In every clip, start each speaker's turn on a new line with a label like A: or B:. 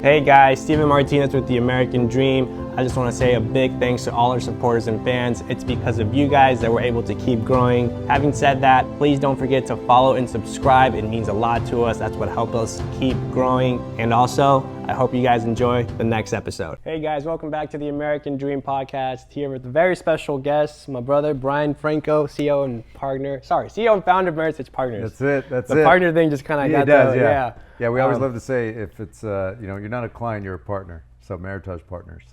A: Hey guys, Steven Martinez with The American Dream. I just want to say a big thanks to all our supporters and fans. It's because of you guys that we're able to keep growing. Having said that, please don't forget to follow and subscribe. It means a lot to us. That's what helps us keep growing. And also, I hope you guys enjoy the next episode. Hey guys, welcome back to The American Dream podcast. Here with a very special guest, my brother Brian Franco, CEO and founder of Meritage Partners.
B: That's it.
A: The partner thing just kind of got
B: does,
A: the,
B: yeah. Yeah, we always love to say if it's, you're not a client, you're a partner. So Meritage Partners.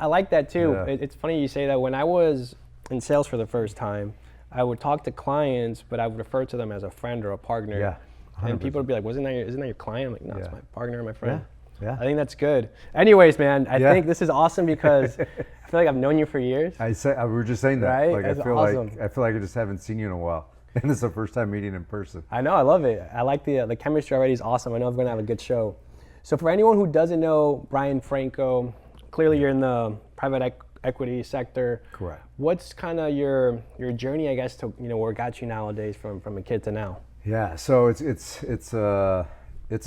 A: I like that too.
B: Yeah.
A: It's funny you say that. When I was in sales for the first time, I would talk to clients, but I would refer to them as a friend or a partner.
B: Yeah, 100%.
A: And people would be like, isn't that your client? I'm like, no, it's my partner, my friend.
B: Yeah.
A: I think that's good. Anyways, man, I think this is awesome because I feel like I've known you for years.
B: We were just saying that.
A: Right?
B: Like,
A: That's
B: I feel
A: awesome.
B: like I just haven't seen you in a while. And it's the first time meeting in person.
A: I know, I love it. I like the chemistry already is awesome. I know I'm going to have a good show. So for anyone who doesn't know Brian Franco, clearly you're in the private equity sector.
B: Correct.
A: What's kind of your journey, I guess, to where it got you nowadays from a kid to now?
B: Yeah, so it's a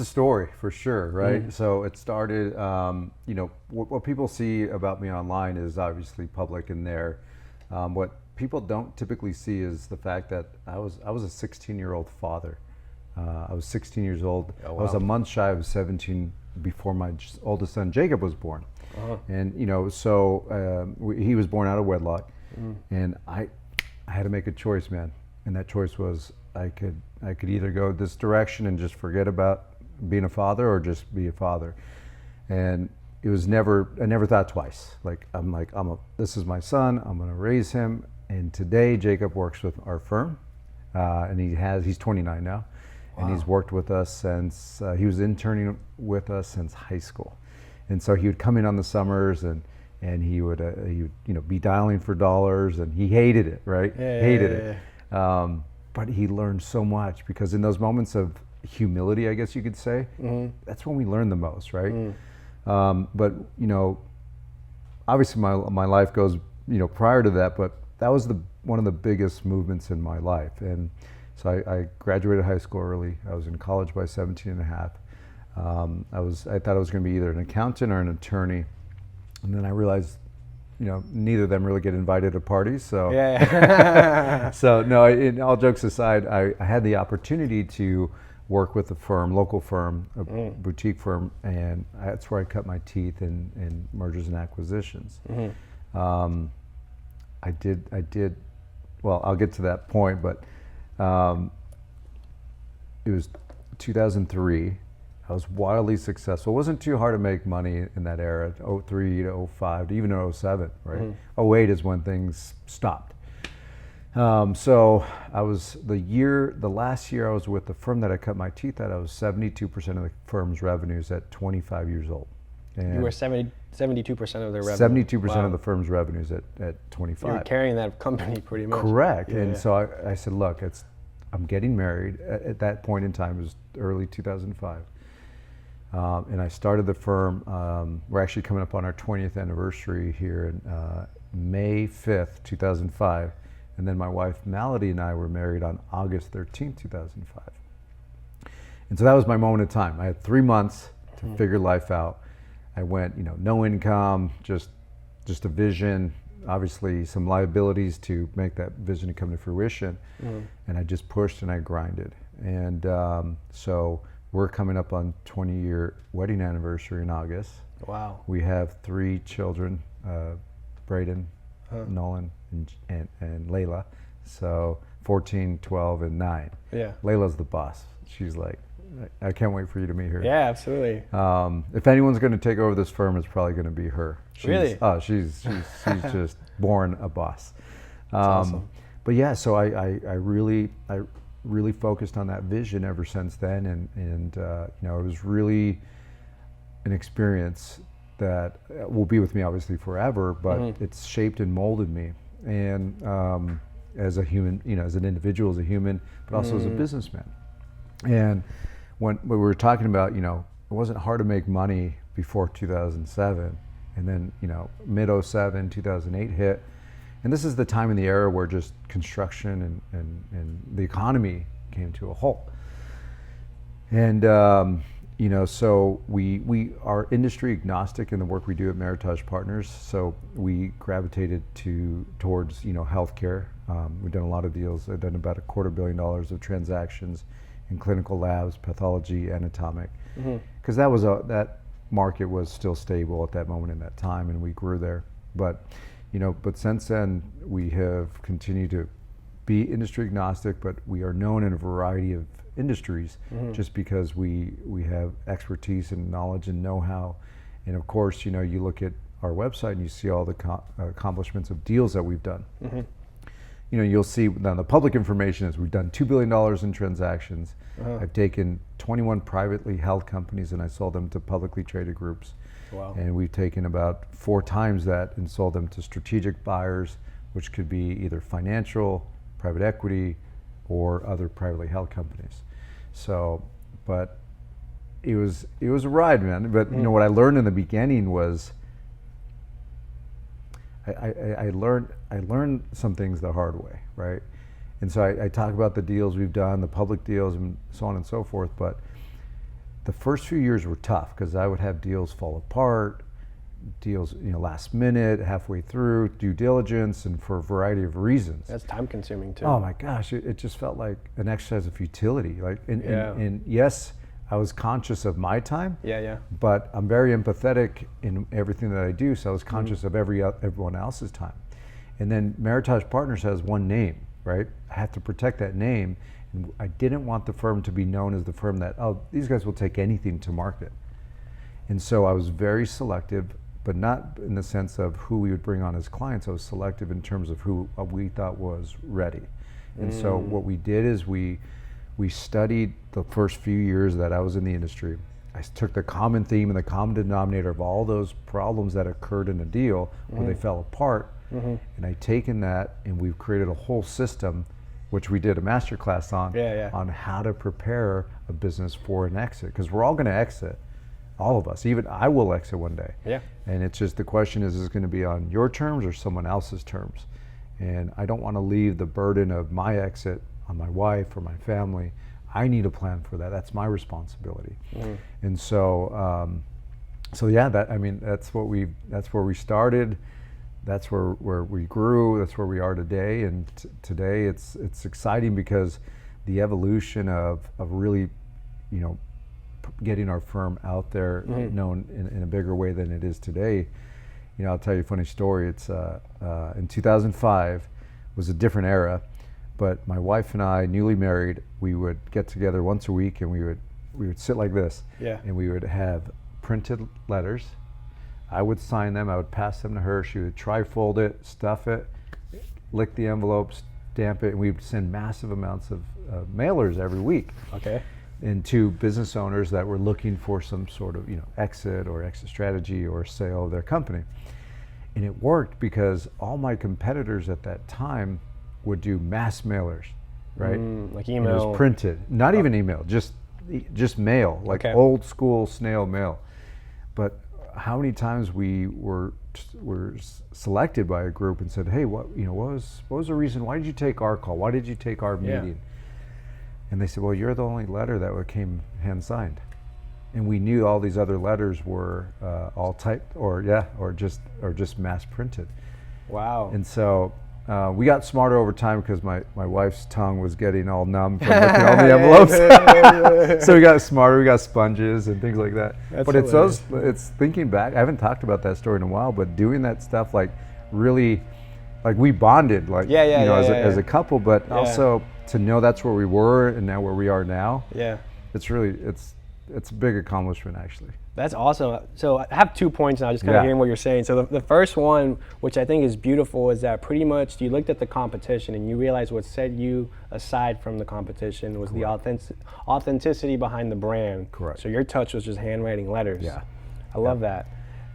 B: story for sure, right?
A: Mm-hmm.
B: So it started, what people see about me online is obviously public in there. What people don't typically see is the fact that I was a 16-year-old father. I was 16 years old.
A: Oh, wow.
B: I was a month shy of 17 before my oldest son Jacob was born.
A: Uh-huh.
B: And he was born out of wedlock, and I had to make a choice, man. And that choice was I could either go this direction and just forget about being a father, or just be a father. And it was I never thought twice. This is my son. I'm going to raise him. And today Jacob works with our firm, and he's 29 now. Wow. And he's worked with us since he was interning with us since high school. And so he would come in on the summers, and he would be dialing for dollars, and he hated it, right? Hated it. But he learned so much, because in those moments of humility, I guess you could say, that's when we learn the most, right? But obviously my life goes prior to that, but that was one of the biggest movements in my life. And so I graduated high school early. I was in college by 17 and a half. I thought I was going to be either an accountant or an attorney, and then I realized neither of them really get invited to parties. So so no, all jokes aside, I had the opportunity to work with a firm, local firm, a boutique firm, and that's where I cut my teeth in mergers and acquisitions. I did well, I'll get to that point, but it was 2003. I was wildly successful. It wasn't too hard to make money in that era, 03 to 05, to even 07, right? 08 is when things stopped. So I was the last year I was with the firm that I cut my teeth at, I was 72% of the firm's revenues at 25 years old. And
A: you were 72% of their revenue.
B: 72% of the firm's revenues at 25.
A: You were carrying that company pretty much.
B: Correct. And so I said, look, I'm getting married. At that point in time, it was early 2005. And I started the firm. We're actually coming up on our 20th anniversary here in May 5th, 2005. And then my wife, Melody, and I were married on August 13th, 2005. And so that was my moment of time. I had 3 months to figure life out. I went, no income, just a vision, obviously some liabilities to make that vision come to fruition. And I just pushed and I grinded. And so we're coming up on 20-year wedding anniversary in August.
A: Wow.
B: We have 3 children, Braden, Nolan, and Layla. So 14, 12, and 9. Yeah. Layla's the boss. She's like, I can't wait for you to meet her.
A: Yeah, absolutely.
B: If anyone's going to take over this firm, it's probably going to be her.
A: Really?
B: Oh, she's just born a boss.
A: That's awesome.
B: But yeah, so I really focused on that vision ever since then, and it was really an experience that will be with me obviously forever, but it's shaped and molded me, and as a human, as an individual, as a human, but also as a businessman. And when we were talking about, it wasn't hard to make money before 2007, and then mid 07, 2008 hit, and this is the time in the era where just construction and the economy came to a halt. And So we are industry agnostic in the work we do at Meritage Partners. So we gravitated towards healthcare. We've done a lot of deals. I've done about $250 million of transactions in clinical labs, pathology, anatomic, because that market was still stable at that moment in that time, and we grew there. But since then we have continued to be industry agnostic, but we are known in a variety of industries just because we have expertise and knowledge and know-how. And of course, you look at our website and you see all the accomplishments of deals that we've done. You'll see now the public information is we've done $2 billion in transactions. I've taken 21 privately held companies and I sold them to publicly traded groups.
A: Wow.
B: And we've taken about 4 times that and sold them to strategic buyers, which could be either financial, private equity, or other privately held companies. So, but it was a ride, man. But what I learned in the beginning was I learned some things the hard way, right? And so I talk about the deals we've done, the public deals, and so on and so forth. But the first few years were tough because I would have deals fall apart, deals last minute, halfway through, due diligence, and for a variety of reasons.
A: That's time consuming too.
B: Oh my gosh, it just felt like an exercise of futility. And yes, I was conscious of my time. But I'm very empathetic in everything that I do, so I was conscious of everyone else's time. And then Meritage Partners has one name, right? I have to protect that name, and I didn't want the firm to be known as the firm that these guys will take anything to market. And so I was very selective, but not in the sense of who we would bring on as clients. I was selective in terms of who we thought was ready. And so what we did is we studied the first few years that I was in the industry. I took the common theme and the common denominator of all those problems that occurred in a deal where they fell apart, and I've taken that and we've created a whole system, which we did a masterclass on how to prepare a business for an exit, because we're all going to exit. All of us, even I will exit one day. And it's just the question is it going to be on your terms or someone else's terms? And I don't want to leave the burden of my exit on my wife or my family. I need a plan for that. That's my responsibility. And so, that's where we started. That's where we grew. That's where we are today. And today it's exciting because the evolution of really, getting our firm out there, known in a bigger way than it is today. I'll tell you a funny story. It's in 2005 was a different era, but my wife and I, newly married, we would get together once a week and we would sit like this, and we would have printed letters. I would sign them. I would pass them to her. She would trifold it, stuff it, lick the envelopes, stamp it, and we would send massive amounts of mailers every week. And to business owners that were looking for some sort of exit or exit strategy or sale of their company. And it worked because all my competitors at that time would do mass mailers, right?
A: Like email.
B: And it was printed, not even email, just mail, like old school snail mail. But how many times we were selected by a group and said, hey, what was the reason? Why did you take our call? Why did you take our meeting? And they said, well, you're the only letter that came hand signed. And we knew all these other letters were all typed or just mass printed.
A: Wow.
B: And so we got smarter over time because my wife's tongue was getting all numb from looking at all the envelopes. So we got smarter, we got sponges and things like that. But it's thinking back, I haven't talked about that story in a while, but doing that stuff really, like we bonded as a couple, but also to know that's where we were and now where we are now. It's really, it's a big accomplishment actually.
A: That's awesome. So I have 2 points now, just kind of hearing what you're saying. So the first one, which I think is beautiful, is that pretty much you looked at the competition and you realized what set you aside from the competition was the authenticity behind the brand.
B: Correct.
A: So your touch was just handwriting letters. I love that.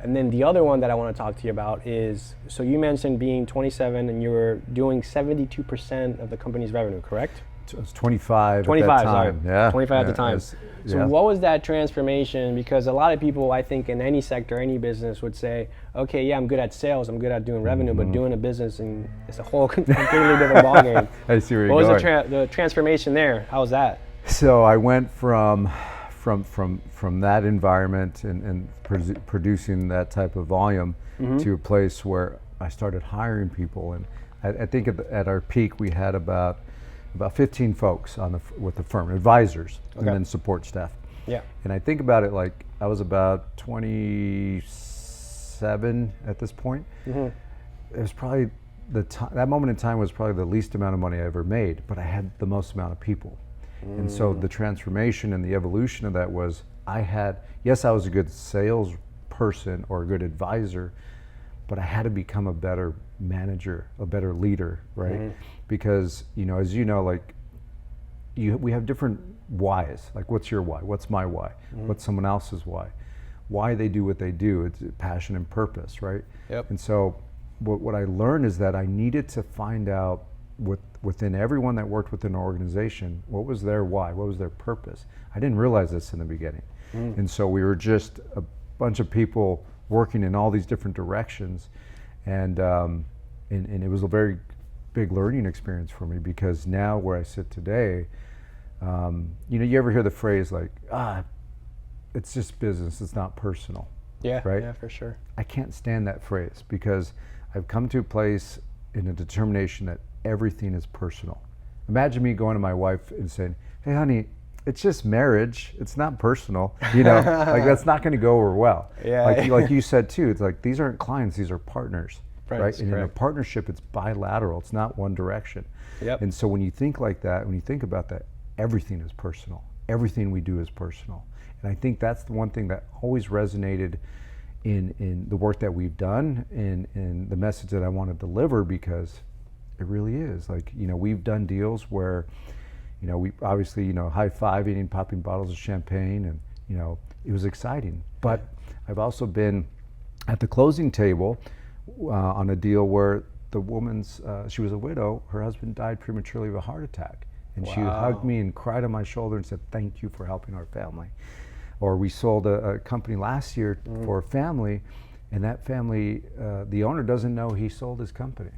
A: And then the other one that I want to talk to you about is, so you mentioned being 27 and you were doing 72% of the company's revenue, correct?
B: It was 25
A: 25,
B: at that time.
A: Sorry. 25 at the time. So what was that transformation? Because a lot of people, I think, in any sector, any business would say, okay, I'm good at sales, I'm good at doing revenue, but doing a business, and it's a whole completely different ballgame.
B: I see where you're
A: going.
B: What
A: was the transformation there? How was that?
B: So I went from from that environment and producing that type of volume to a place where I started hiring people, and I think at our peak we had about 15 folks with the firm, advisors, and then support staff.
A: Yeah.
B: And I think about it like I was about 27 at this point. It was probably that moment in time was probably the least amount of money I ever made, but I had the most amount of people. And so the transformation and the evolution of that was I was a good sales person or a good advisor, but I had to become a better manager, a better leader, right? Because, as you know, like we have different whys. Like, what's your why? What's my why? What's someone else's why? Why they do what they do. It's passion and purpose, right?
A: Yep.
B: And so what I learned is that I needed to find out within everyone that worked within an organization, what was their why? What was their purpose? I didn't realize this in the beginning. And so we were just a bunch of people working in all these different directions. And it was a very big learning experience for me, because now where I sit today, you ever hear the phrase like, it's just business, it's not personal.
A: Yeah,
B: right?
A: Yeah, for sure.
B: I can't stand that phrase, because I've come to a place in a determination that everything is personal. Imagine me going to my wife and saying, hey honey, it's just marriage, it's not personal. Like that's not gonna go over well.
A: Yeah.
B: Like you said too, it's like these aren't clients, these are partners. Right? And in a partnership, it's bilateral, it's not one direction.
A: Yep.
B: And so when you think like that, when you think about that, everything is personal. Everything we do is personal. And I think that's the one thing that always resonated in the work that we've done, and the message that I want to deliver, because it really is. Like, we've done deals where, we obviously, high-fiving and popping bottles of champagne, and, it was exciting. But I've also been at the closing table on a deal where the woman's, she was a widow, her husband died prematurely of a heart attack. And she hugged me and cried on my shoulder and said, thank you for helping our family. Or we sold a company last year for a family, and that family, the owner doesn't know he sold his company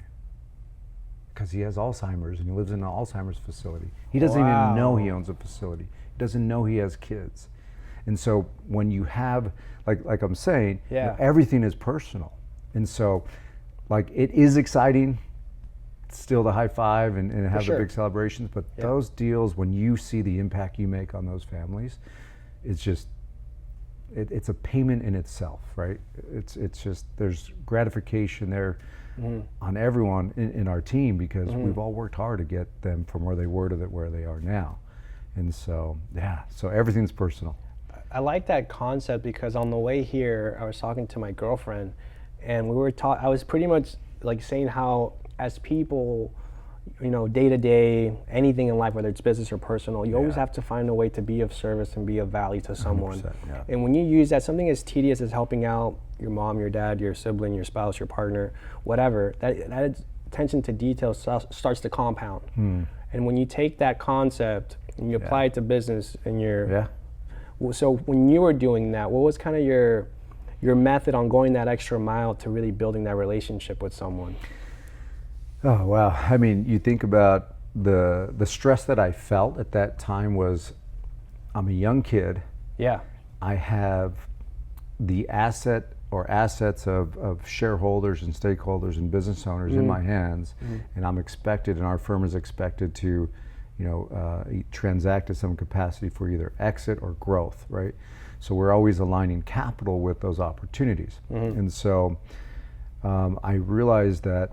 B: because he has Alzheimer's and he lives in an Alzheimer's facility. He doesn't even know he owns a facility. He doesn't know he has kids. And so when you have, like I'm saying, everything is personal. And so, like, it is exciting, still to high five and have the big celebrations, but those deals, when you see the impact you make on those families, it's just, it's a payment in itself, right? It's just, there's gratification there on everyone in our team, because we've all worked hard to get them from where they were to where they are now. And so, so everything's personal.
A: I like that concept, because on the way here, I was talking to my girlfriend, and I was pretty much like saying how, as people, day to day, anything in life, whether it's business or personal, you always have to find a way to be of service and be of value to someone. And when you use that, something as tedious as helping out your mom, your dad, your sibling, your spouse, your partner, whatever, that attention to detail starts to compound. And when you take that concept and you apply it to business, and so when you were doing that, what was kind of your method on going that extra mile to really building that relationship with someone?
B: Oh, wow. I mean, you think about the stress that I felt at that time was, I'm a young kid.
A: Yeah.
B: I have the assets of shareholders and stakeholders and business owners in my hands, and I'm expected, and our firm is expected to, transact at some capacity for either exit or growth, right? So we're always aligning capital with those opportunities. And so I realized that,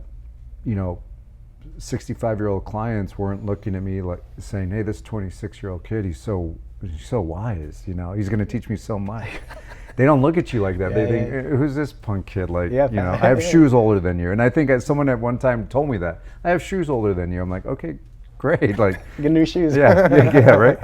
B: 65-year-old clients weren't looking at me like saying, hey, this 26-year-old kid, he's so wise, he's going to teach me so much. They don't look at you like that. They think, who's this punk kid? Like, I have shoes older than you. And I think someone at one time told me that. I have shoes older than you. I'm like, okay, great. Like,
A: get new shoes.
B: Right.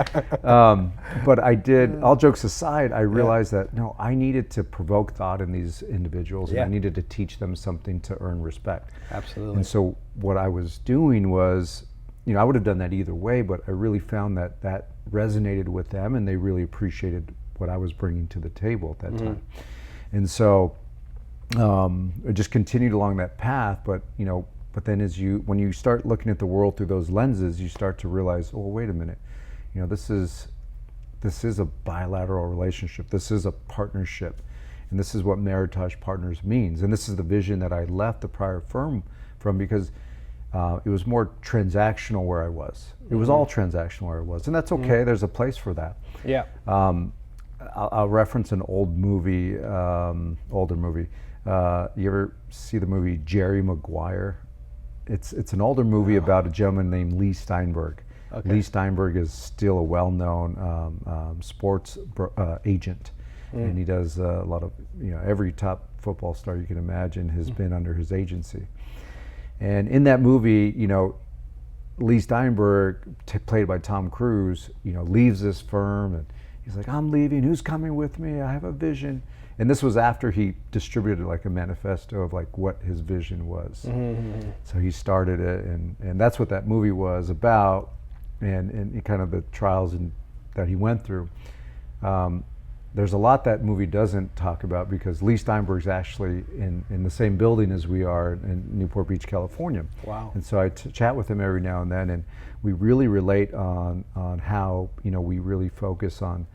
B: But I did, all jokes aside, I realized that, no, I needed to provoke thought in these individuals, and I needed to teach them something to earn respect.
A: Absolutely.
B: And so what I was doing was, I would have done that either way, but I really found that resonated with them, and they really appreciated what I was bringing to the table at that time. And so I just continued along that path, but then when you start looking at the world through those lenses, you start to realize, oh, wait a minute, this is this is a bilateral relationship. This is a partnership. And this is what Meritage Partners means. And this is the vision that I left the prior firm from, because it was more transactional where I was. It was all transactional where I was. And that's okay. There's a place for that.
A: Yeah.
B: I'll reference an older movie. You ever see the movie Jerry Maguire? It's an older movie about a gentleman named Lee Steinberg. Okay. Lee Steinberg is still a well-known sports agent, and he does a lot of, every top football star you can imagine has been under his agency. And in that movie, Lee Steinberg, played by Tom Cruise, leaves this firm, and he's like, I'm leaving, who's coming with me? I have a vision. And this was after he distributed like a manifesto of like what his vision was. So he started it, and that's what that movie was about, and kind of the trials that he went through. There's a lot that movie doesn't talk about, because Lee Steinberg's actually in the same building as we are in Newport Beach, California. Wow. And so I chat with him every now and then, and we really relate on how, we really focus on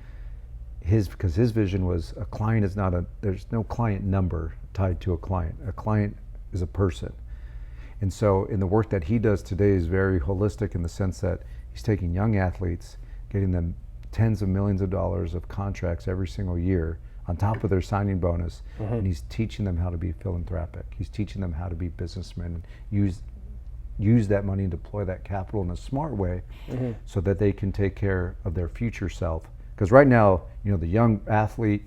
B: because his vision was, a client is there's no client number tied to a client. A client is a person. And so in the work that he does today is very holistic, in the sense that he's taking young athletes, getting them tens of millions of dollars of contracts every single year on top of their signing bonus, and he's teaching them how to be philanthropic. He's teaching them how to be businessmen, and use that money and deploy that capital in a smart way, so that they can take care of their future self. Because right now, the young athlete,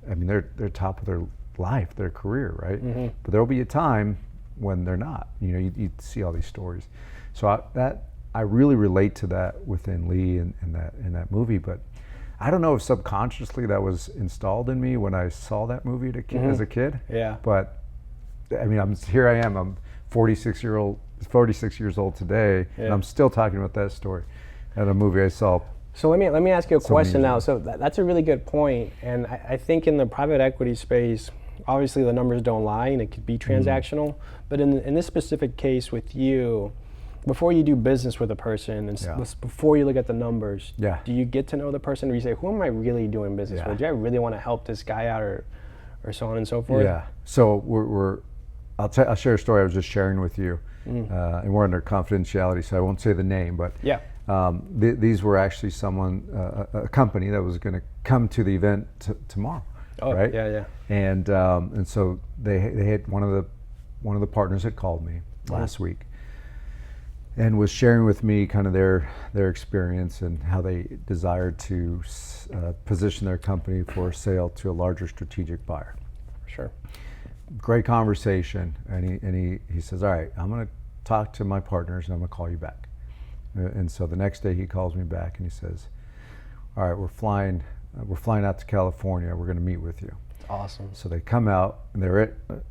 B: I mean, they're top of their life, their career, right? But there'll be a time when they're not. You see all these stories. So I really relate to that within Lee in that movie. But I don't know if subconsciously that was installed in me when I saw that movie as a kid. Yeah. But I mean, here I am. I'm 46 years old today, and I'm still talking about that story at a movie I saw.
A: So let me ask you a question now. So that's a really good point, and I think in the private equity space, obviously the numbers don't lie, and it could be transactional. But in this specific case with you, before you do business with a person, and before you look at the numbers, do you get to know the person, or you say, who am I really doing business with? Do I really want to help this guy out, or so on and so forth?
B: Yeah. So I'll share a story I was just sharing with you, and we're under confidentiality, so I won't say the name, but these were actually a company that was going to come to the event tomorrow. Oh, right? Yeah. And so they had one of the partners had called me last week, and was sharing with me kind of their experience and how they desired to position their company for sale to a larger strategic buyer.
A: Sure.
B: Great conversation, and he says, all right, I'm going to talk to my partners and I'm going to call you back. And so the next day he calls me back and he says, all right, we're flying out to California. We're going to meet with you.
A: Awesome. So
B: they come out, and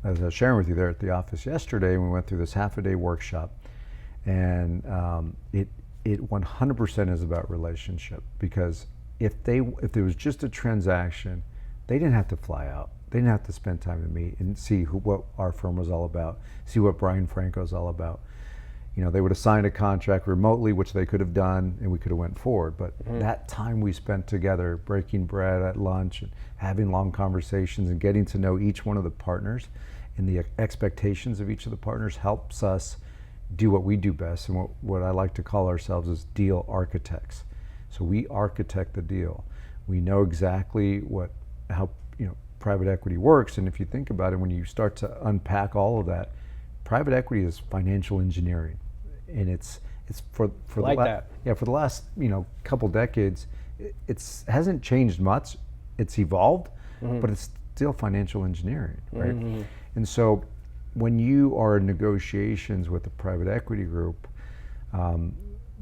B: as I was sharing with you, they're at the office yesterday, and we went through this half-a-day workshop. And it 100% is about relationship, because if there was just a transaction, they didn't have to fly out. They didn't have to spend time with me and see what our firm was all about, see what Brian Franco is all about. They would have signed a contract remotely, which they could have done, and we could have went forward. But that time we spent together, breaking bread at lunch and having long conversations and getting to know each one of the partners and the expectations of each of the partners, helps us do what we do best, and what I like to call ourselves is deal architects. So we architect the deal. We know exactly how private equity works, and if you think about it, when you start to unpack all of that, private equity is financial engineering, and it's for
A: like
B: for the last couple decades, it hasn't changed much. It's evolved, but it's still financial engineering, right? And so when you are in negotiations with a private equity group,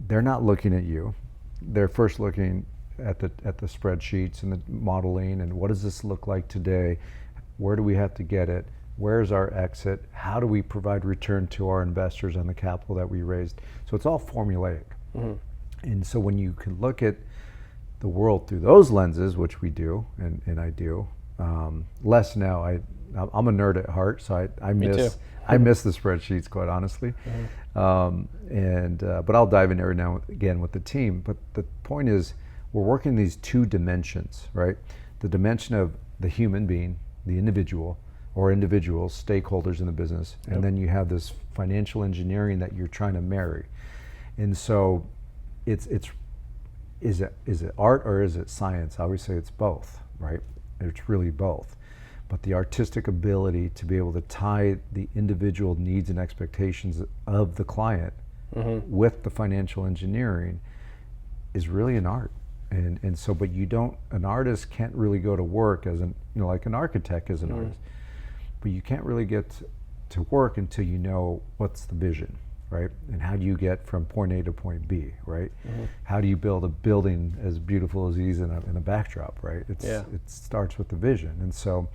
B: they're not looking at you. They're first looking at the spreadsheets and the modeling, and what does this look like today? Where do we have to get it? Where's our exit? How do we provide return to our investors on the capital that we raised? So it's all formulaic. And so when you can look at the world through those lenses, which we do, and I do, less now. I'm a nerd at heart, so I miss the spreadsheets, quite honestly. But I'll dive in every now and again with the team. But the point is, we're working these two dimensions, right? The dimension of the human being, the individual, or individuals, stakeholders in the business, and then you have this financial engineering that you're trying to marry. And so is it art or is it science? I always say it's both, right? It's really both. But the artistic ability to be able to tie the individual needs and expectations of the client with the financial engineering is really an art. And so, but an artist can't really go to work as like an architect is an artist, but you can't really get to work until you know what's the vision, right? And how do you get from point A to point B, right? How do you build a building as beautiful as these in a backdrop, right? It starts with the vision. And so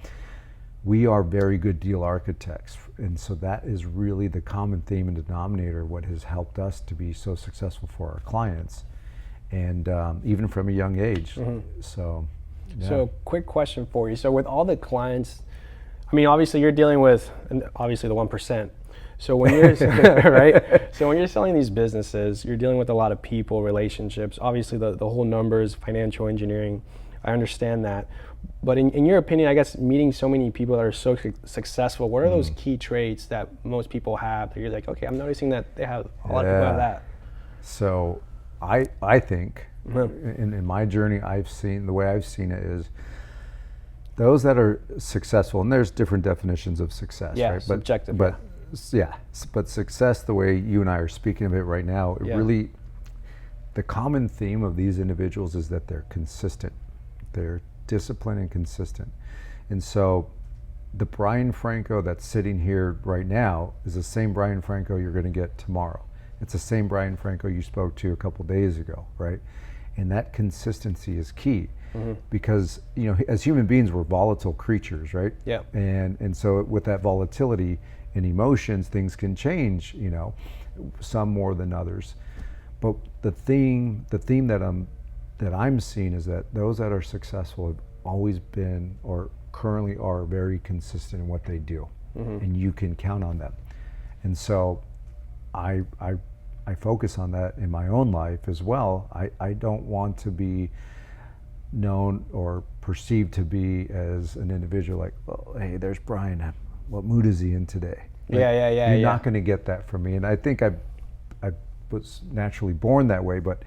B: we are very good deal architects. And so that is really the common theme and denominator, what has helped us to be so successful for our clients. And even from a young age. So
A: quick question for you. So with all the clients, I mean, obviously you're dealing with, obviously the 1%. So when you're, right? So when you're selling these businesses, you're dealing with a lot of people, relationships, obviously the whole numbers, financial engineering, I understand that. But in your opinion, I guess meeting so many people that are so successful, what are those key traits that most people have that you're like, okay, I'm noticing that they have, a lot of people have that?
B: So I think in my journey, the way I've seen it is those that are successful, and there's different definitions of success, right?
A: Subjective.
B: But success, the way you and I are speaking of it right now, really, the common theme of these individuals is that they're consistent. They're disciplined and consistent. And so the Brian Franco that's sitting here right now is the same Brian Franco you're going to get tomorrow. It's the same Brian Franco you spoke to a couple days ago, right? And that consistency is key because, as human beings, we're volatile creatures, right? Yeah. And so with that volatility in emotions, things can change, some more than others. But the theme that I'm seeing is that those that are successful have always been or currently are very consistent in what they do, and you can count on them. And so I focus on that in my own life as well. I don't want to be known or perceived to be as an individual like, oh, hey, there's Brian. What mood is he in today? You're not going to get that from me. And I think I was naturally born that way, but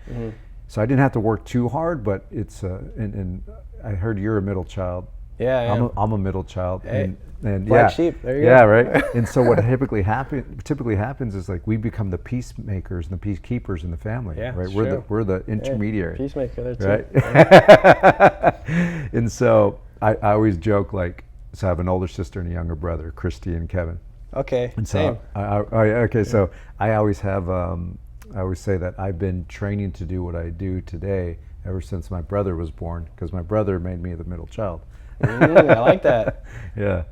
B: so I didn't have to work too hard. But it's and I heard you're a middle child. I'm a middle child.
A: Hey. And black sheep. There you go.
B: Yeah, right. And so what typically happens is like we become the peacemakers and the peacekeepers in the family. Yeah, right. We're the intermediary.
A: Peacemaker there too.
B: Right. And so I always joke so I have an older sister and a younger brother, Christy and Kevin.
A: Okay.
B: And so
A: same.
B: So I always have I always say that I've been training to do what I do today ever since my brother was born, because my brother made me the middle child.
A: I like that.
B: Yeah.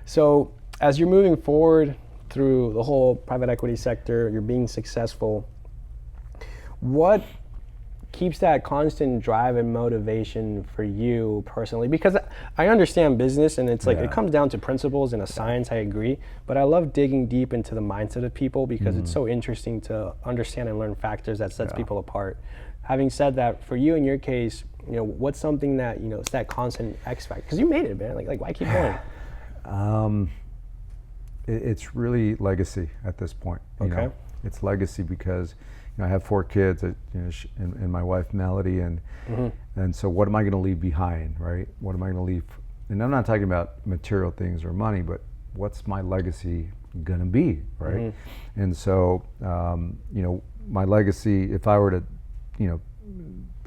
A: So as you're moving forward through the whole private equity sector, you're being successful, what keeps that constant drive and motivation for you personally? Because I understand business and it's like it comes down to principles and a science, I agree, but I love digging deep into the mindset of people because it's so interesting to understand and learn factors that sets people apart. Having said that, for you in your case, what's something that, it's that constant X factor? Because you made it, man. Like why keep going?
B: It's really legacy at this point.
A: Okay.
B: It's legacy because I have 4 kids, and my wife Melody, and so what am I going to leave behind, right? What am I going to leave? And I'm not talking about material things or money, but what's my legacy going to be, right? And so, my legacy, if I were to,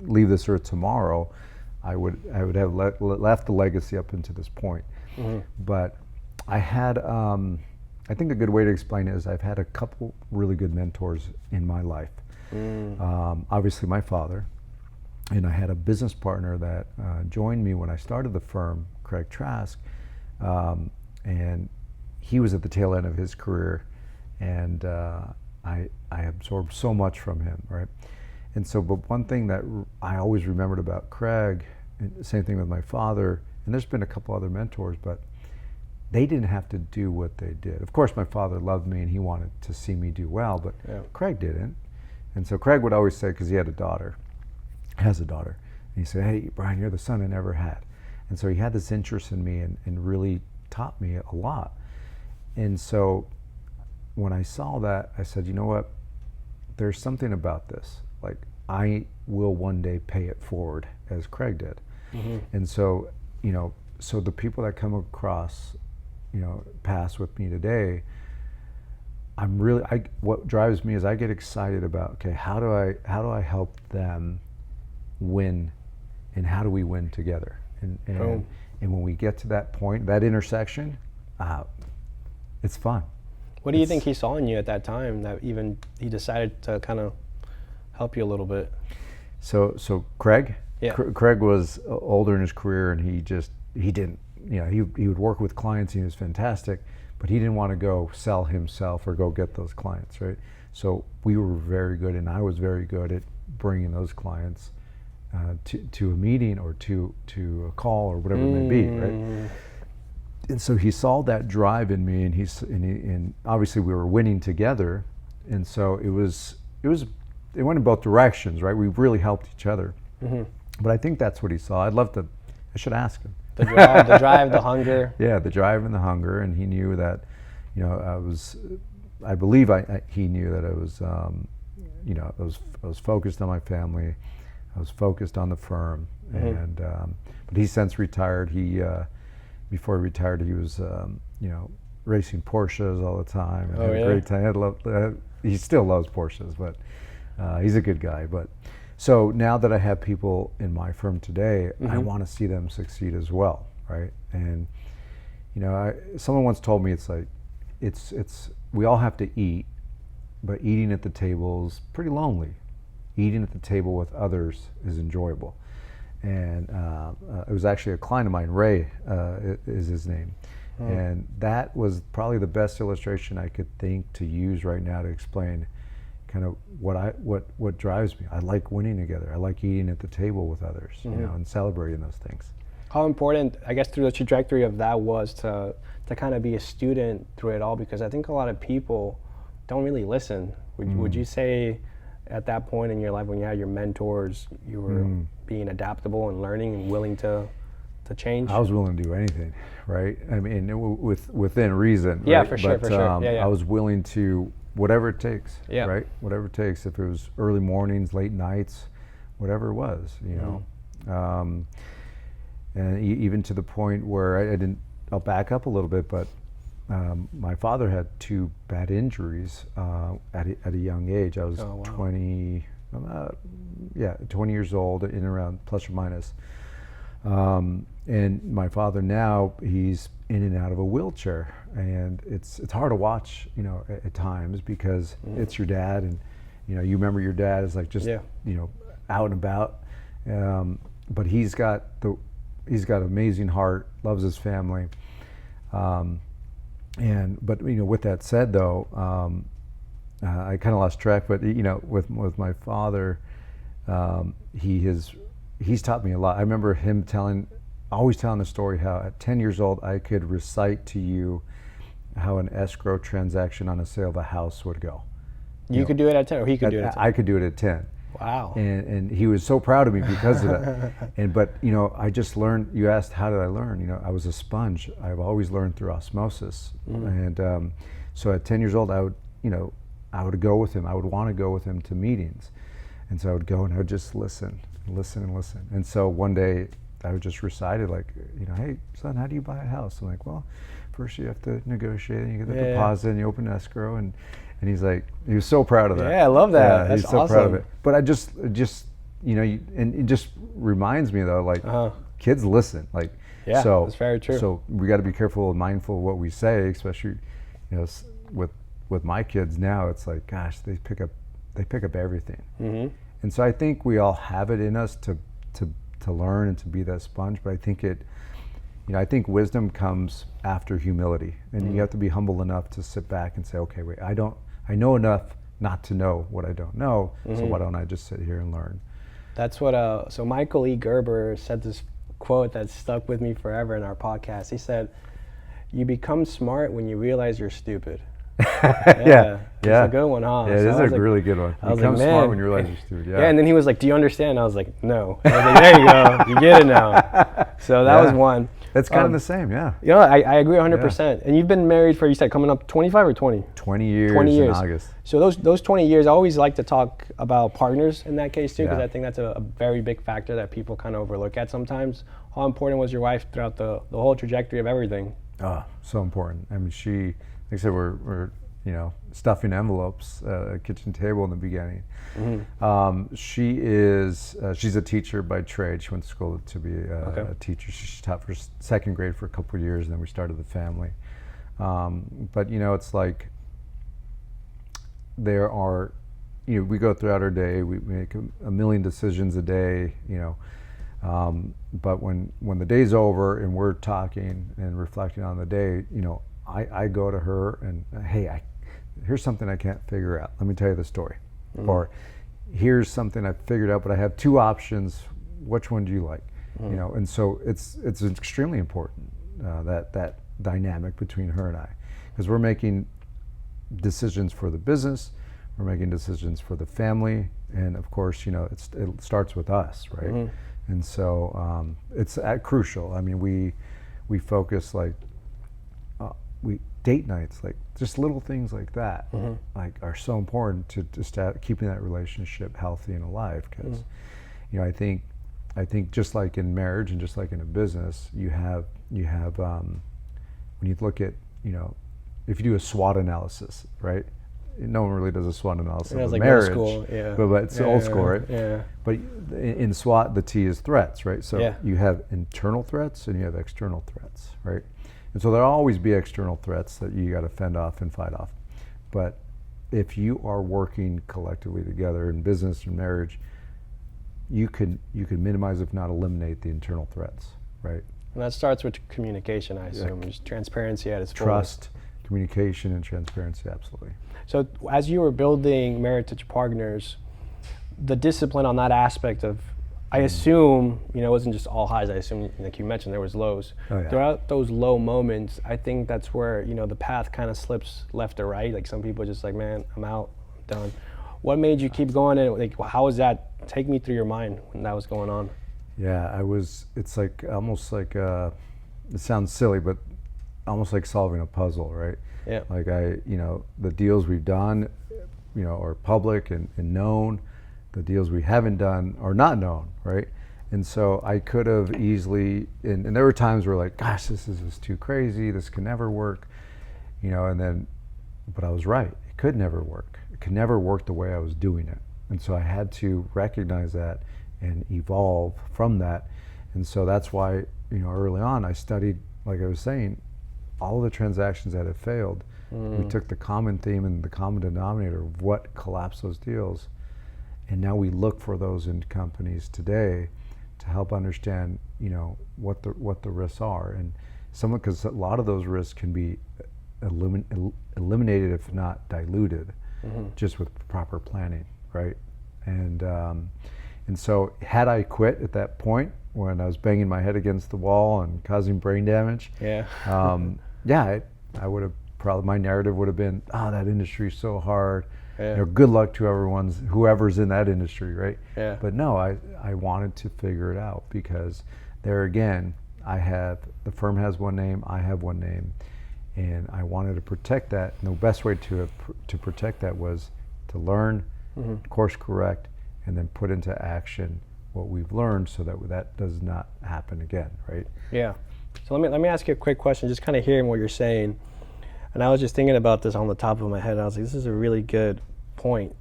B: leave this earth tomorrow, I would have left the legacy up until this point. But I had, I think a good way to explain it is I've had a couple really good mentors in my life. Obviously my father, and I had a business partner that joined me when I started the firm, Craig Trask, and he was at the tail end of his career, and I absorbed so much from him, right? And so, but one thing that I always remembered about Craig, and same thing with my father, and there's been a couple other mentors, but they didn't have to do what they did. Of course, my father loved me and he wanted to see me do well, but Craig didn't. And so Craig would always say, because he had a daughter, has a daughter, he said, "Hey, Brian, you're the son I never had." And so he had this interest in me and really taught me a lot. And so when I saw that, I said, you know what? There's something about this. Like, I will one day pay it forward as Craig did. And so, so the people that come across, pass with me today, what drives me is I get excited about, okay, how do I help them win, and how do we win together? And when we get to that point, that intersection, it's fun.
A: What do you think he saw in you at that time that even he decided to kind of help you a little bit?
B: So Craig?
A: Yeah.
B: Craig was older in his career, and he didn't, he would work with clients, and he was fantastic, but he didn't want to go sell himself or go get those clients, right? So we were very good, and I was very good at bringing those clients to a meeting or to a call or whatever it may be, right? And so he saw that drive in me, and obviously we were winning together, and so it went in both directions, right? We really helped each other. But I think that's what he saw. I should ask him.
A: The drive, the hunger.
B: Yeah, the drive and the hunger, and he knew that, I believe he knew that I was focused on my family, I was focused on the firm, and but he's since retired. Before he retired, he was racing Porsches all the time. And had a great time. He still loves Porsches, but he's a good guy. But so now that I have people in my firm today, I want to see them succeed as well, right? And someone once told me it's we all have to eat, but eating at the table is pretty lonely. Eating at the table with others is enjoyable. And it was actually a client of mine, Ray is his name. And that was probably the best illustration I could think to use right now to explain kind of what drives me. I like winning together. I like eating at the table with others, and celebrating those things.
A: How important, I guess, through the trajectory of that was to kind of be a student through it all, because I think a lot of people don't really listen. Would you say at that point in your life when you had your mentors, you were being adaptable and learning and willing to change?
B: I was willing to do anything, right? I mean, within reason.
A: Yeah,
B: right?
A: for sure, for sure. Yeah.
B: I was willing to whatever it takes,
A: yeah.
B: right? Whatever it takes. If it was early mornings, late nights, whatever it was, and even to the point where I didn't. I'll back up a little bit, but my father had 2 bad injuries at a young age. I was 20 years old, in around plus or minus. And my father now, he's in and out of a wheelchair, and it's hard to watch, at times, because it's your dad, and you remember your dad is like just out and about. But he's got an amazing heart, loves his family. But with that said, though, I kind of lost track. But with my father, he's taught me a lot. I remember him always telling the story how at 10 years old I could recite to you how an escrow transaction on a sale of a house would go.
A: You could do it at 10, or he could do it at 10?
B: I could do it at 10.
A: Wow.
B: And he was so proud of me because of that. But I just learned. You asked how did I learn? I was a sponge. I've always learned through osmosis. And so at 10 years old, I would go with him. I would want to go with him to meetings, and so I would go and I would just listen. And so one day I would just recite it like, hey son, how do you buy a house? I'm like, well, first you have to negotiate, and you get the deposit, and you open escrow, and he's like, he was so proud of that.
A: Yeah, I love that.
B: Yeah,
A: That's
B: he's so
A: awesome.
B: proud of it. But I just and it just reminds me though, like kids listen, like so.
A: That's very true.
B: So we got to be careful and mindful of what we say, especially with my kids now. It's like, gosh, they pick up everything. And so I think we all have it in us to learn and to be that sponge. But I think I think wisdom comes after humility, and you have to be humble enough to sit back and say, okay, wait, I know enough not to know what I don't know, so why don't I just sit here and learn?
A: That's what, so Michael E. Gerber said this quote that stuck with me forever in our podcast. He said, you become smart when you realize you're stupid.
B: Yeah.
A: It's a good one, huh?
B: Yeah, it
A: So
B: is
A: I was
B: a
A: like-
B: really good one.
A: I was
B: Become
A: like,
B: smart
A: man.
B: when you realize you're stupid.
A: Yeah, and then he was like, "Do you understand?" I was like, "No." I was like, "There you go, you get it now." So that was
B: Yeah.
A: one.
B: That's kind of the same, yeah.
A: You know, I agree 100%. And you've been married for, you said, coming up 25 or 20?
B: 20 years,
A: 20
B: in
A: years.
B: August.
A: So those 20 years, I always like to talk about partners in that case too, because
B: Yeah.
A: I think that's a very big factor that people kind of overlook at sometimes. How important was your wife throughout the whole trajectory of everything?
B: Oh, so important. I mean, like I said, we're stuffing envelopes at a kitchen table in the beginning. She's a teacher by trade. She went to school to be a teacher. She taught for second grade for a couple of years, and then we started the family. But it's like there are, we go throughout our day. We make a million decisions a day. But when the day's over and we're talking and reflecting on the day, I go to her and, hey, here's something I can't figure out. Let me tell you the story. Or here's something I figured out, but I have two options. Which one do you like? And so it's extremely important that dynamic between her and I, because we're making decisions for the business, we're making decisions for the family, and of course, it starts with us, right? And so it's crucial. I mean, we focus we date nights, like just little things like that, like are so important to keeping that relationship healthy and alive. Because I think just like in marriage and just like in a business, you have when you look at if you do a SWOT analysis, right? No one really does a SWOT analysis of
A: like
B: marriage,
A: old school, yeah.
B: but it's old school, right?
A: Yeah.
B: But in SWOT, the T is threats, right? So
A: Yeah.
B: you have internal threats and you have external threats, right? And so there'll always be external threats that you got to fend off and fight off. But if you are working collectively together in business and marriage, you can minimize, if not eliminate, the internal threats, right?
A: And that starts with communication, I assume. Just transparency at its fullest.
B: Trust, communication, and transparency, absolutely.
A: So as you were building Meritage Partners, the discipline on that aspect of, I assume, it wasn't just all highs. I assume, like you mentioned, there was lows.
B: Oh, yeah.
A: Throughout those low moments, I think that's where, the path kind of slips left or right. Like some people are just like, man, I'm out, I'm done. What made you keep going? And like, how was that? Take me through your mind when that was going on.
B: Yeah, it's like almost like, it sounds silly, but almost like solving a puzzle, right?
A: Yeah.
B: Like the deals we've done, are public and known. The deals we haven't done are not known, right? And so I could have easily, and there were times where like, gosh, this is just too crazy. This can never work, but I was right. It could never work. It could never work the way I was doing it. And so I had to recognize that and evolve from that. And so that's why, early on I studied, like I was saying, all of the transactions that have failed. We took the common theme and the common denominator of what collapsed those deals. And now we look for those in companies today to help understand, what the risks are. And because a lot of those risks can be eliminated, if not diluted, just with proper planning, right? And so had I quit at that point when I was banging my head against the wall and causing brain damage, I would have probably, my narrative would have been, that industry's so hard.
A: Yeah.
B: Good luck to whoever's in that industry, right?
A: Yeah.
B: But no, I wanted to figure it out, because there again, the firm has one name, I have one name, and I wanted to protect that. And the best way to protect that was to learn, course correct, and then put into action what we've learned, so that does not happen again, right?
A: Yeah. So let me ask you a quick question, just kind of hearing what you're saying. And I was just thinking about this on the top of my head. I was like, this is a really good point.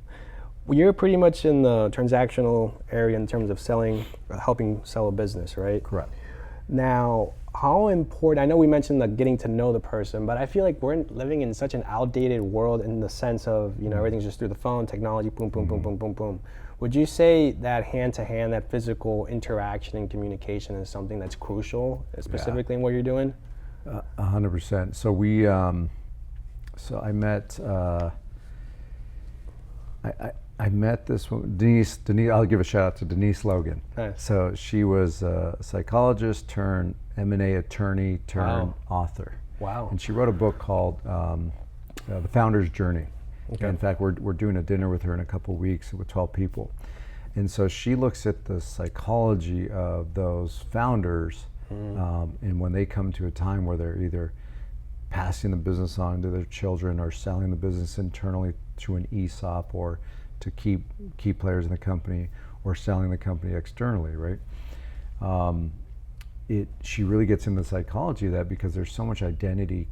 A: You're pretty much in the transactional area in terms of helping sell a business, right?
B: Correct.
A: Now, how important, I know we mentioned the getting to know the person, but I feel like we're living in such an outdated world in the sense of, everything's just through the phone, technology, boom, boom, boom, boom, boom, boom. Would you say that hand-to-hand, that physical interaction and communication is something that's crucial, specifically in what you're doing?
B: 100%. So I met I met this woman, Denise. I'll give a shout out to Denise Logan.
A: Nice.
B: So she was a psychologist turned M&A attorney turned author.
A: Wow.
B: And she wrote a book called the founder's journey.
A: Okay.
B: In fact, we're doing a dinner with her in a couple of weeks with 12 people. And so she looks at the psychology of those founders, and when they come to a time where they're either passing the business on to their children or selling the business internally to an ESOP or to keep key players in the company or selling the company externally, right? She really gets into the psychology of that because there's so much identity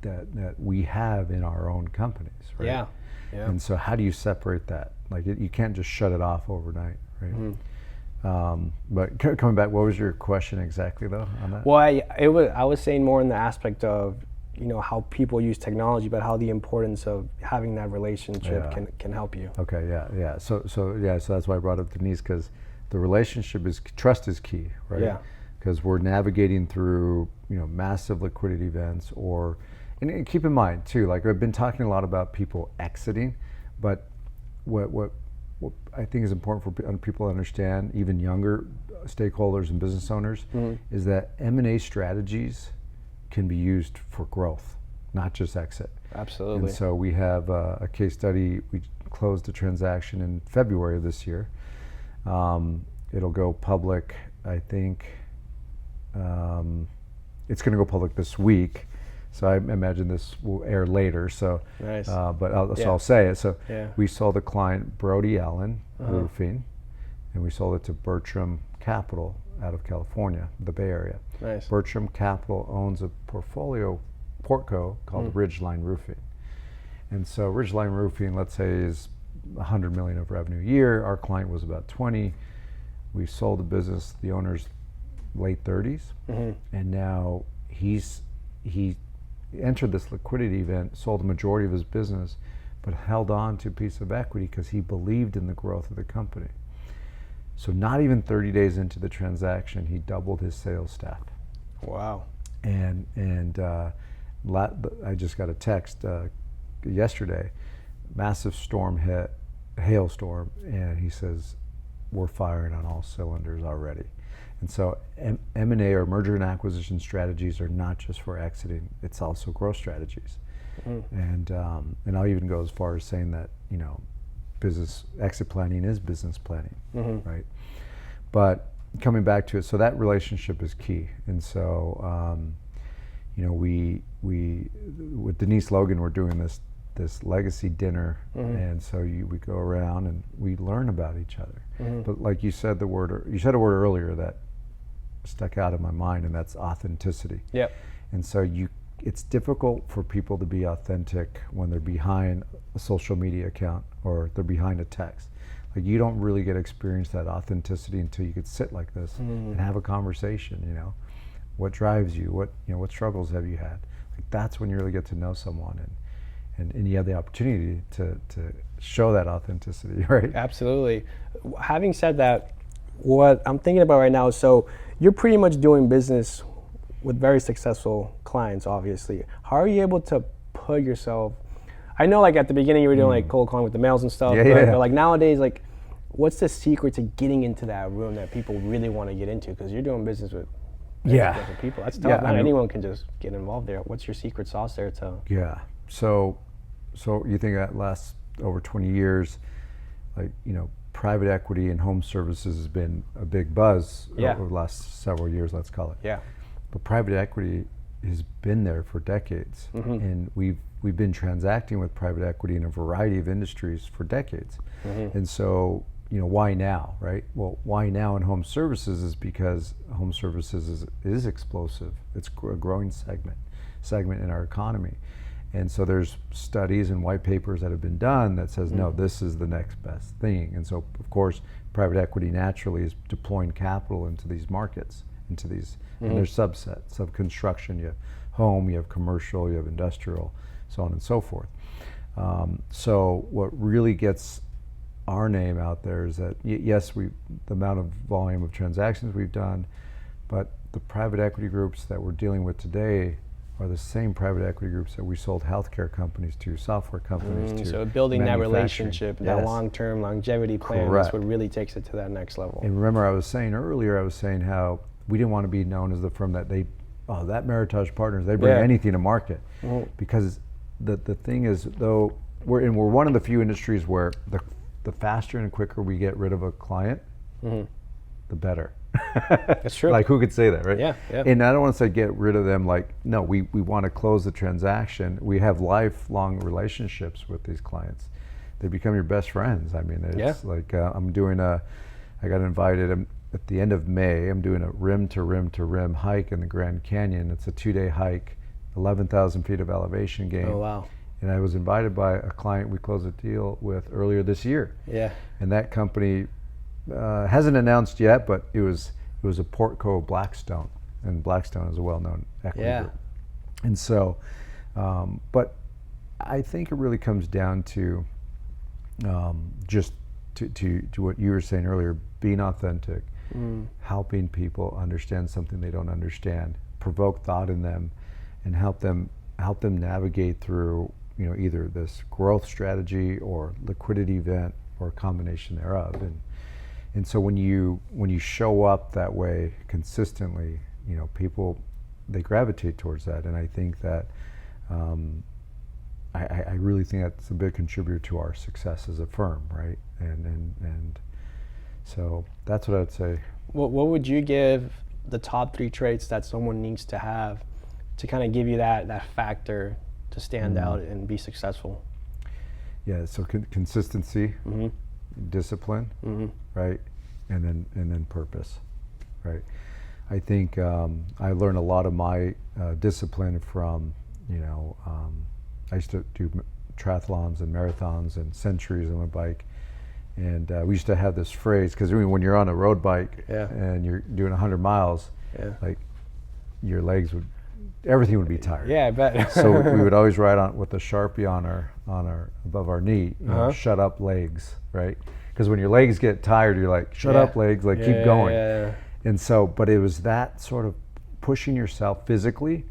B: that we have in our own companies, right?
A: Yeah.
B: And so how do you separate that? Like you can't just shut it off overnight, right? But coming back, what was your question exactly though on that?
A: Well, I was saying more in the aspect of, you know, how people use technology, but how the importance of having that relationship can help you.
B: Okay, yeah. So that's why I brought up Denise, because the relationship trust is key, right?
A: Yeah.
B: Because we're navigating through, you know, massive liquidity events, and keep in mind too, like I've been talking a lot about people exiting, but what I think is important for people to understand, even younger stakeholders and business owners, is that M&A strategies can be used for growth, not just exit.
A: Absolutely.
B: And so we have a case study. We closed a transaction in February of this year. It'll go public, I think. It's going to go public this week, so I imagine this will air later. So,
A: nice.
B: But I'll say it. So
A: Yeah.
B: we sold the client Brody Allen Roofing, and we sold it to Bertram Capital out of California, the Bay Area.
A: Nice.
B: Bertram Capital owns a portco called Ridgeline Roofing. And so Ridgeline Roofing, let's say, is $100 million of revenue a year. Our client was about 20. We sold the business, the owner's late 30s, and now he entered this liquidity event, sold the majority of his business, but held on to a piece of equity because he believed in the growth of the company. So not even 30 days into the transaction, he doubled his sales staff.
A: Wow.
B: And I just got a text yesterday, massive storm hit, hailstorm, and he says, we're firing on all cylinders already. And so M&A or merger and acquisition strategies are not just for exiting, it's also growth strategies. And I'll even go as far as saying that, you know, business exit planning is business planning, right? But coming back to it, so that relationship is key. And so, you know, we with Denise Logan, we're doing this legacy dinner, and so we go around and we learn about each other. But like you said a word earlier that stuck out in my mind, and that's authenticity.
A: Yep.
B: And so it's difficult for people to be authentic when they're behind a social media account or they're behind a text. Like you don't really get to experience that authenticity until you could sit like this and have a conversation. You know, what drives you? What struggles have you had? Like that's when you really get to know someone, and you have the opportunity to show that authenticity, right?
A: Absolutely. Having said that, what I'm thinking about right now is, so you're pretty much doing business with very successful clients, obviously. How are you able to put yourself, I know like at the beginning you were doing like cold calling with the mails and stuff, but like nowadays, like what's the secret to getting into that room that people really want to get into? Because you're doing business with different people. That's tough. Not anyone can just get involved there. What's your secret sauce there to?
B: Yeah. So you think that lasts over 20 years, like, you know, private equity and home services has been a big buzz over the last several years, let's call it.
A: Yeah.
B: But private equity has been there for decades, and we've been transacting with private equity in a variety of industries for decades. And so, you know, why now, right? Well, why now in home services is because home services is explosive. It's a growing segment in our economy. And so there's studies and white papers that have been done that says, no, this is the next best thing. And so, of course, private equity naturally is deploying capital into these markets, into these, and there's subsets of construction. You have home, you have commercial, you have industrial, so on and so forth. So what really gets our name out there is that, yes, the amount of volume of transactions we've done, but the private equity groups that we're dealing with today are the same private equity groups that we sold healthcare companies to, software companies to.
A: So building that relationship, that long-term longevity plan, that's what really takes it to that next level.
B: And remember, I was saying how we didn't want to be known as the firm that that Meritage Partners, they bring anything to market, because the thing is, though, we're one of the few industries where the faster and quicker we get rid of a client, the better.
A: That's true.
B: Like, who could say that, right?
A: Yeah, yeah.
B: And I don't want to say get rid of them. Like, no, we want to close the transaction. We have lifelong relationships with these clients. They become your best friends. I mean, it's like I got invited at the end of May. I'm doing a rim to rim to rim hike in the Grand Canyon. It's a 2-day hike, 11,000 feet of elevation gain.
A: Oh, wow.
B: And I was invited by a client we closed a deal with earlier this year.
A: Yeah.
B: And that company hasn't announced yet, but it was a Portco Blackstone, and Blackstone is a well-known equity group. And so, but I think it really comes down to just to what you were saying earlier, being authentic, helping people understand something they don't understand, provoke thought in them, and help them navigate through, either this growth strategy or liquidity event or a combination thereof. And so when you show up that way consistently, people, they gravitate towards that. And I think that I really think that's a big contributor to our success as a firm, right? And so that's what I'd say.
A: What would you give the top 3 traits that someone needs to have to kind of give you that factor to stand out and be successful?
B: Yeah, so consistency, discipline, right, and then purpose, right. I think I learned a lot of my discipline from, I used to do triathlons and marathons and centuries on my bike, and we used to have this phrase, because when you're on a road bike and you're doing 100 miles, like, your legs everything would be tired.
A: Yeah, I bet.
B: So we would always write on with a Sharpie on our above our knee, shut up legs, right? Because when your legs get tired, you're like, shut up legs, like, keep going.
A: Yeah.
B: And so, but it was that sort of pushing yourself physically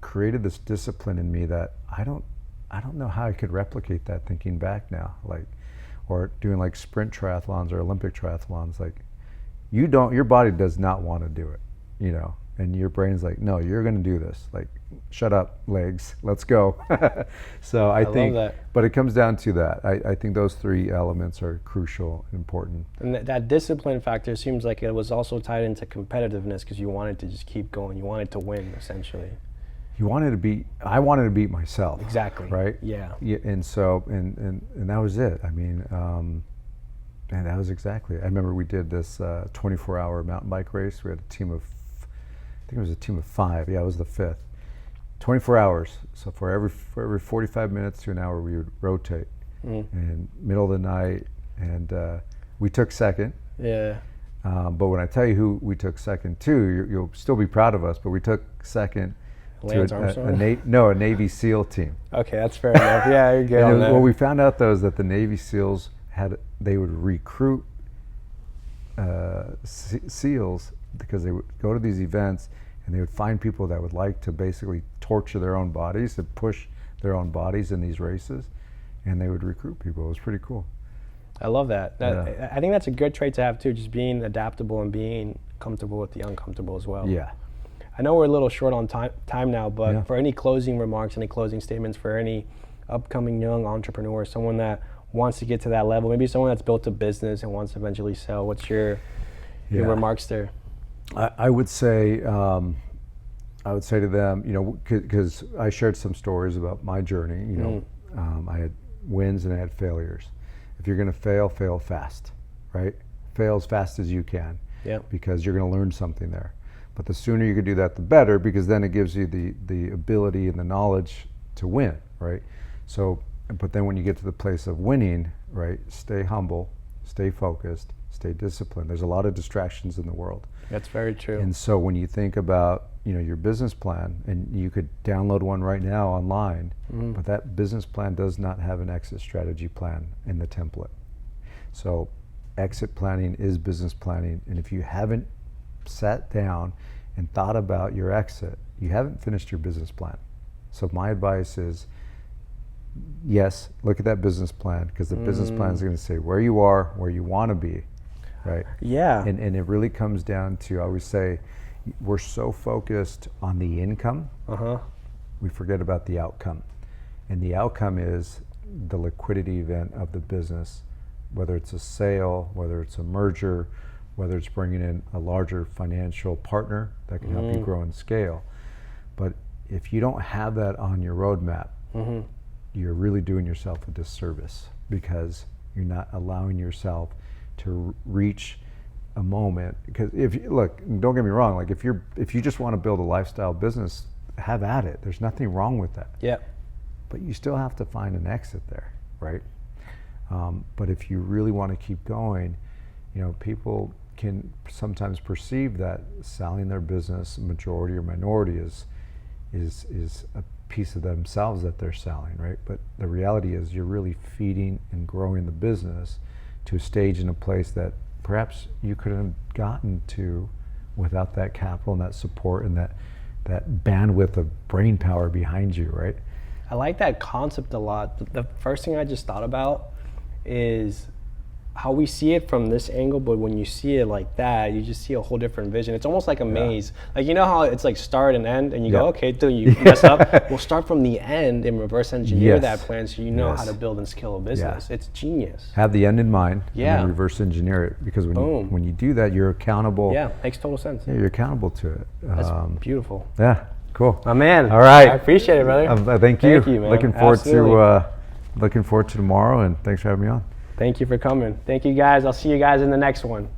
B: created this discipline in me that I don't know how I could replicate that thinking back now, like, or doing like sprint triathlons or Olympic triathlons. Like, your body does not want to do it, and your brain's like, no, you're going to do this. Like, shut up, legs, let's go. So I think,
A: love that.
B: But it comes down to that. I think those 3 elements are crucial and important.
A: And that discipline factor seems like it was also tied into competitiveness, because you wanted to just keep going. You wanted to win, essentially.
B: I wanted to beat myself.
A: Exactly.
B: Right?
A: Yeah.
B: And so, and that was it. I mean, and that was exactly it. I remember we did this 24-hour mountain bike race. We had a team of, I think it was a team of 5. Yeah, it was the 5th. 24 hours. So for every 45 minutes to an hour, we would rotate. And middle of the night, and we took second.
A: Yeah.
B: But when I tell you who we took second to, you'll still be proud of us. But we took second
A: Lance
B: to a Navy SEAL team.
A: Okay, that's fair enough. Yeah, you're good on that.
B: What we found out, though, is that the Navy SEALs they would recruit SEALs, because they would go to these events and they would find people that would like to basically torture their own bodies and push their own bodies in these races, and they would recruit people. It was pretty cool.
A: I love that. I think that's a good trait to have too, just being adaptable and being comfortable with the uncomfortable as well.
B: Yeah.
A: I know we're a little short on time now, but for any closing remarks, any closing statements for any upcoming young entrepreneur, someone that wants to get to that level, maybe someone that's built a business and wants to eventually sell, what's your remarks there?
B: I would say to them, because I shared some stories about my journey. I had wins and I had failures. If you're going to fail fast, right? Fail as fast as you can, because you're going to learn something there. But the sooner you can do that, the better, because then it gives you the ability and the knowledge to win, right? So, but then when you get to the place of winning, right? Stay humble, stay focused, stay disciplined. There's a lot of distractions in the world.
A: That's very true.
B: And so when you think about, your business plan, and you could download one right now online, but that business plan does not have an exit strategy plan in the template. So exit planning is business planning, and if you haven't sat down and thought about your exit, you haven't finished your business plan. So my advice is, yes, look at that business plan, because the business plan is going to say where you are, where you want to be, right?
A: Yeah.
B: And it really comes down to, I always say, we're so focused on the income, we forget about the outcome. And the outcome is the liquidity event of the business, whether it's a sale, whether it's a merger, whether it's bringing in a larger financial partner that can help you grow and scale. But if you don't have that on your roadmap, you're really doing yourself a disservice, because you're not allowing yourself to reach a moment. Because look, don't get me wrong, like if you just want to build a lifestyle business, have at it. There's nothing wrong with that.
A: Yeah.
B: But you still have to find an exit there, right? But if you really want to keep going, people can sometimes perceive that selling their business, majority or minority, is a piece of themselves that they're selling, right? But the reality is you're really feeding and growing the business to a stage and a place that perhaps you couldn't have gotten to without that capital and that support and that bandwidth of brain power behind you, right?
A: I like that concept a lot. The first thing I just thought about is how we see it from this angle, but when you see it like that, you just see a whole different vision. It's almost like a maze. Like, you know how it's like start and end, and you go, okay, till you mess up, we'll start from the end and reverse engineer that plan so you know how to build and scale a business. It's genius.
B: Have the end in mind and then reverse engineer it, because when you do that, you're accountable.
A: Yeah, makes total sense.
B: Yeah, you're accountable to it.
A: That's beautiful.
B: Yeah, cool.
A: My man.
B: All right.
A: I appreciate it, brother.
B: Thank you.
A: Thank you, man.
B: Looking forward to tomorrow, and thanks for having me on.
A: Thank you for coming. Thank you, guys. I'll see you guys in the next one.